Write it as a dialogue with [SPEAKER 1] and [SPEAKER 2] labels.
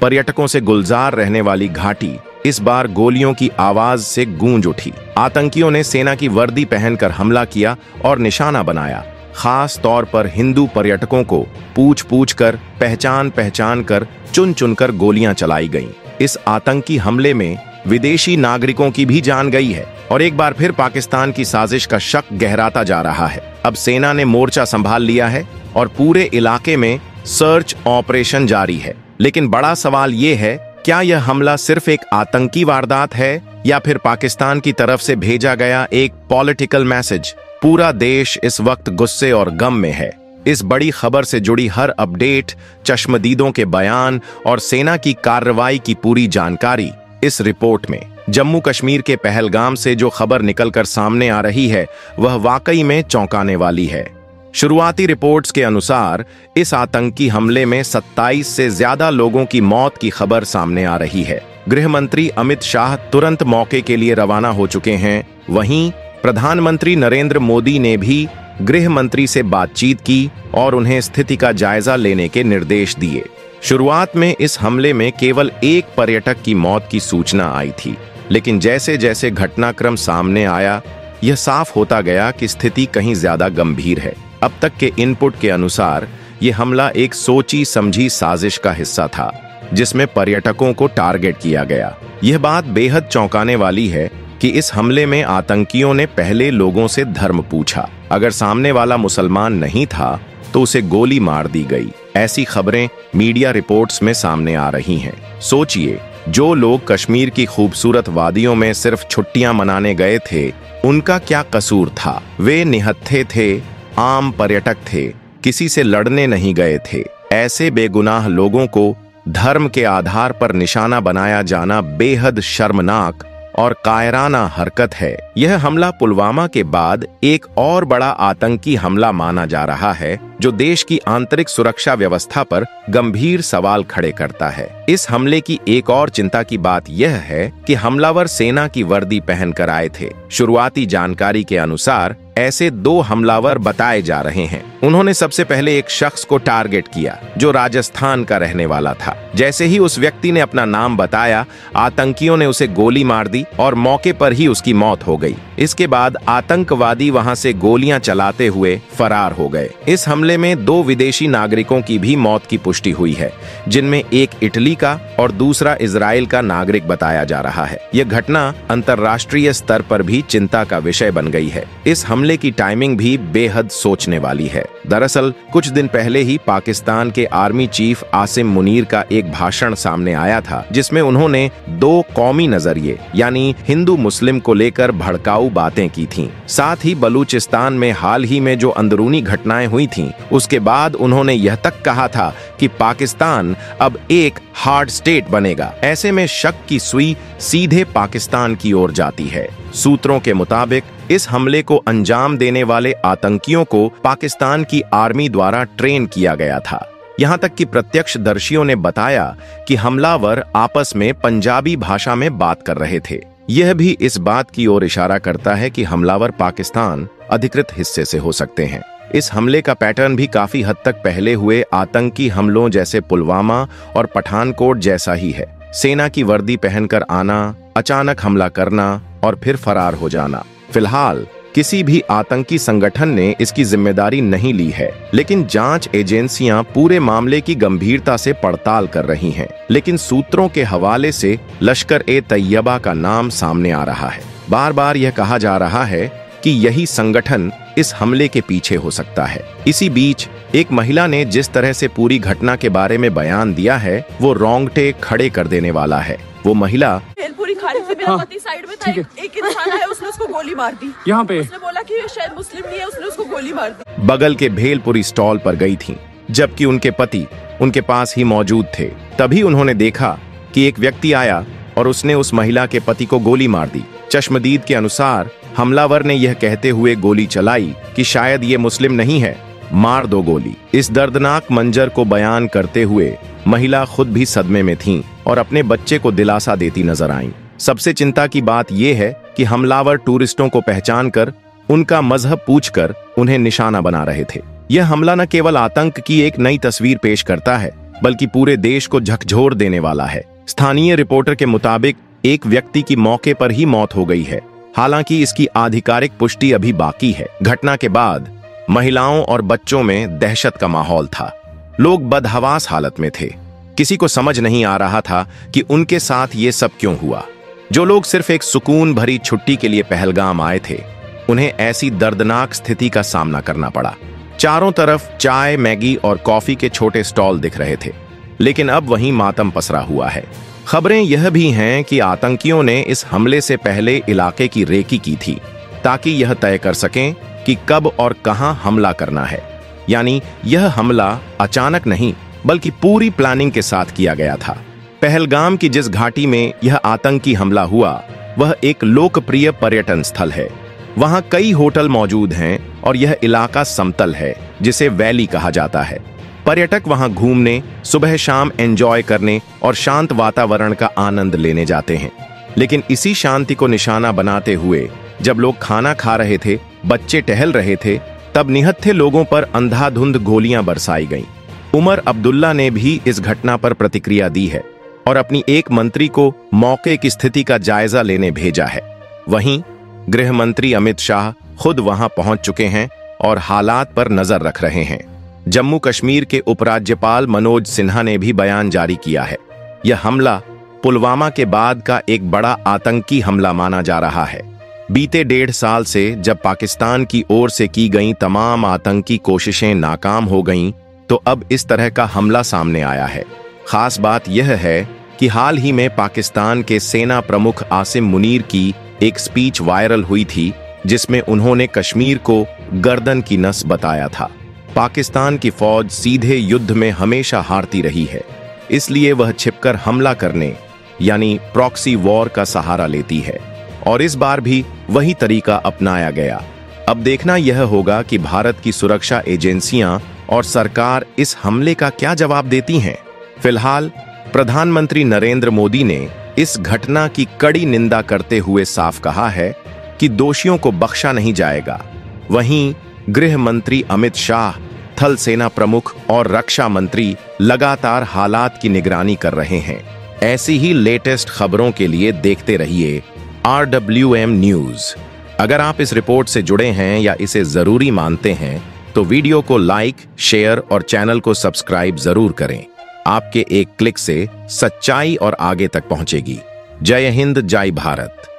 [SPEAKER 1] पर्यटकों से गुलजार रहने वाली घाटी इस बार गोलियों की आवाज से गूंज उठी। आतंकियों ने सेना की वर्दी पहनकर हमला किया और निशाना बनाया। खास तौर पर हिंदू पर्यटकों को पूछ पूछ कर, पहचान पहचान कर, चुन चुनकर गोलियां चलाई गईं। इस आतंकी हमले में विदेशी नागरिकों की भी जान गई है और एक बार फिर पाकिस्तान की साजिश का शक गहराता जा रहा है। अब सेना ने मोर्चा संभाल लिया है और पूरे इलाके में सर्च ऑपरेशन जारी है। लेकिन बड़ा सवाल यह है, क्या यह हमला सिर्फ एक आतंकी वारदात है या फिर पाकिस्तान की तरफ से भेजा गया एक पॉलिटिकल मैसेज? पूरा देश इस वक्त गुस्से और गम में है। इस बड़ी खबर से जुड़ी हर अपडेट, चश्मदीदों के बयान और सेना की कार्रवाई की पूरी जानकारी इस रिपोर्ट में। जम्मू कश्मीर के पहलगाम से जो खबर निकलकर सामने आ रही है वह वाकई में चौंकाने वाली है। शुरुआती रिपोर्ट्स के अनुसार इस आतंकी हमले में 27 से ज्यादा लोगों की मौत की खबर सामने आ रही है। गृह मंत्री अमित शाह तुरंत मौके के लिए रवाना हो चुके हैं। वहीं प्रधानमंत्री नरेंद्र मोदी ने भी गृह मंत्री से बातचीत की और उन्हें स्थिति का जायजा लेने के निर्देश दिए। शुरुआत में इस हमले में केवल एक पर्यटक की मौत की सूचना आई थी, लेकिन जैसे जैसे घटनाक्रम सामने आया यह साफ होता गया कि स्थिति कहीं ज्यादा गंभीर है। अब तक के इनपुट के अनुसार यह हमला एक सोची समझी साजिश का हिस्सा था जिसमें पर्यटकों को टारगेट किया गया। यह बात बेहद चौंकाने वाली है कि इस हमले में आतंकियों ने पहले लोगों से धर्म पूछा। अगर सामने वाला मुसलमान नहीं था तो उसे गोली मार दी गई। ऐसी खबरें मीडिया रिपोर्ट्स में सामने आ रही हैं। सोचिए, जो लोग कश्मीर की खूबसूरत वादियों में सिर्फ छुट्टियां मनाने गए थे, उनका क्या कसूर था? वे निहत्थे थे, आम पर्यटक थे, किसी से लड़ने नहीं गए थे। ऐसे बेगुनाह लोगों को धर्म के आधार पर निशाना बनाया जाना बेहद शर्मनाक और कायराना हरकत है। यह हमला पुलवामा के बाद एक और बड़ा आतंकी हमला माना जा रहा है जो देश की आंतरिक सुरक्षा व्यवस्था पर गंभीर सवाल खड़े करता है। इस हमले की एक और चिंता की बात यह है कि हमलावर सेना की वर्दी पहनकर आए थे। शुरुआती जानकारी के अनुसार ऐसे 2 हमलावर बताए जा रहे हैं। उन्होंने सबसे पहले एक शख्स को टारगेट किया जो राजस्थान का रहने वाला था। जैसे ही उस व्यक्ति ने अपना नाम बताया, आतंकियों ने उसे गोली मार दी और मौके पर ही उसकी मौत हो गई। इसके बाद आतंकवादी वहां से गोलियां चलाते हुए फरार हो गए। इस हमले में 2 विदेशी नागरिकों की भी मौत की पुष्टि हुई है, जिनमें एक इटली का और दूसरा इजराइल का नागरिक बताया जा रहा है। यह घटना अंतर्राष्ट्रीय स्तर पर भी चिंता का विषय बन गई है। इस हमले की टाइमिंग भी बेहद सोचने वाली है। दरअसल कुछ दिन पहले ही पाकिस्तान के आर्मी चीफ आसिम मुनीर का एक भाषण सामने आया था जिसमें उन्होंने 2 कौमी नजरिए यानी हिंदू मुस्लिम को लेकर भड़काऊ बातें की थीं। साथ ही बलूचिस्तान में हाल ही में जो अंदरूनी घटनाएं हुई थीं, उसके बाद उन्होंने यह तक कहा था कि पाकिस्तान अब एक हार्ड स्टेट बनेगा। ऐसे में शक की सुई सीधे पाकिस्तान की ओर जाती है। सूत्रों के मुताबिक इस हमले को अंजाम देने वाले आतंकियों को पाकिस्तान की आर्मी द्वारा ट्रेन किया गया था। यहाँ तक कि प्रत्यक्षदर्शियों ने बताया कि हमलावर आपस में पंजाबी भाषा में बात कर रहे थे। यह भी इस बात की ओर इशारा करता है कि हमलावर पाकिस्तान अधिकृत हिस्से से हो सकते हैं। इस हमले का पैटर्न भी काफी हद तक पहले हुए आतंकी हमलों जैसे पुलवामा और पठानकोट जैसा ही है। सेना की वर्दी पहनकर आना, अचानक हमला करना और फिर फरार हो जाना। फिलहाल किसी भी आतंकी संगठन ने इसकी जिम्मेदारी नहीं ली है, लेकिन जांच एजेंसियां पूरे मामले की गंभीरता से पड़ताल कर रही हैं। लेकिन सूत्रों के हवाले से लश्कर-ए-तैयबा का नाम सामने आ रहा है। बार बार यह कहा जा रहा है कि यही संगठन इस हमले के पीछे हो सकता है। इसी बीच एक महिला ने जिस तरह से पूरी घटना के बारे में बयान दिया है वो रोंगटे खड़े कर देने वाला है। वो महिला
[SPEAKER 2] मेरा पति साइड में था, एक इंसान आया, उसने उसको गोली मार दी। यहाँ पे उसने बोला कि शायद मुस्लिम नहीं है, उसने उसको गोली मार दी।
[SPEAKER 1] बगल के भेलपुरी स्टॉल पर गई थीं, जबकि उनके पति उनके पास ही मौजूद थे। तभी उन्होंने देखा कि एक व्यक्ति आया और उसने उस महिला के पति को गोली मार दी। चश्मदीद के अनुसार हमलावर ने यह कहते हुए गोली चलाई कि शायद ये मुस्लिम नहीं है, मार दो गोली। इस दर्दनाक मंजर को बयान करते हुए महिला खुद भी सदमे में थीं और अपने बच्चे को दिलासा देती नजर आईं। सबसे चिंता की बात यह है कि हमलावर टूरिस्टों को पहचान कर उनका मजहब पूछकर उन्हें निशाना बना रहे थे। यह हमला न केवल आतंक की एक नई तस्वीर पेश करता है, बल्कि पूरे देश को झकझोर देने वाला है। स्थानीय रिपोर्टर के मुताबिक एक व्यक्ति की मौके पर ही मौत हो गई है। हालांकि इसकी आधिकारिक पुष्टि अभी बाकी है। घटना के बाद महिलाओं और बच्चों में दहशत का माहौल था। लोग बदहवास हालत में थे। किसी को समझ नहीं आ रहा था कि उनके साथ ये सब क्यों हुआ। जो लोग सिर्फ एक सुकून भरी छुट्टी के लिए पहलगाम आए थे, उन्हें ऐसी दर्दनाक स्थिति का सामना करना पड़ा। चारों तरफ चाय, मैगी और कॉफी के छोटे स्टॉल दिख रहे थे, लेकिन अब वहीं मातम पसरा हुआ है। खबरें यह भी हैं कि आतंकियों ने इस हमले से पहले इलाके की रेकी की थी, ताकि यह तय कर सकें कि कब और कहां हमला करना है। यानी यह हमला अचानक नहीं, बल्कि पूरी प्लानिंग के साथ किया गया था। पहलगाम की जिस घाटी में यह आतंकी हमला हुआ, वह एक लोकप्रिय पर्यटन स्थल है। वहां कई होटल मौजूद हैं और यह इलाका समतल है, जिसे वैली कहा जाता है। पर्यटक वहां घूमने, सुबह शाम एंजॉय करने और शांत वातावरण का आनंद लेने जाते हैं। लेकिन इसी शांति को निशाना बनाते हुए जब लोग खाना खा रहे थे, बच्चे टहल रहे थे, तब निहत्थे लोगों पर अंधाधुंध गोलियां बरसाई गईं। उमर अब्दुल्ला ने भी इस घटना पर प्रतिक्रिया दी है और अपनी एक मंत्री को मौके की स्थिति का जायजा लेने भेजा है। वहीं गृह मंत्री अमित शाह खुद वहां पहुंच चुके हैं और हालात पर नजर रख रहे हैं। जम्मू कश्मीर के उपराज्यपाल मनोज सिन्हा ने भी बयान जारी किया है। यह हमला पुलवामा के बाद का एक बड़ा आतंकी हमला माना जा रहा है। बीते 1.5 साल से जब पाकिस्तान की ओर से की गई तमाम आतंकी कोशिशें नाकाम हो गईं, तो अब इस तरह का हमला सामने आया है। खास बात यह है कि हाल ही में पाकिस्तान के सेना प्रमुख आसिम मुनीर की एक स्पीच वायरल हुई थी, जिसमें उन्होंने कश्मीर को गर्दन की नस बताया था। पाकिस्तान की फौज सीधे युद्ध में हमेशा हारती रही है, इसलिए वह छिपकर हमला करने यानी प्रॉक्सी वॉर का सहारा लेती है, और इस बार भी वही तरीका अपनाया गया। अब देखना यह होगा कि भारत की सुरक्षा एजेंसियां और सरकार इस हमले का क्या जवाब देती हैं। फिलहाल प्रधानमंत्री नरेंद्र मोदी ने इस घटना की कड़ी निंदा करते हुए साफ कहा है कि दोषियों को बख्शा नहीं जाएगा। वहीं गृह मंत्री अमित शाह, थल सेना प्रमुख और रक्षा मंत्री लगातार हालात की निगरानी कर रहे हैं। ऐसी ही लेटेस्ट खबरों के लिए देखते रहिए RWM न्यूज। अगर आप इस रिपोर्ट से जुड़े हैं या इसे जरूरी मानते हैं, तो वीडियो को लाइक, शेयर और चैनल को सब्सक्राइब जरूर करें। आपके एक क्लिक से सच्चाई और आगे तक पहुंचेगी। जय हिंद, जय भारत।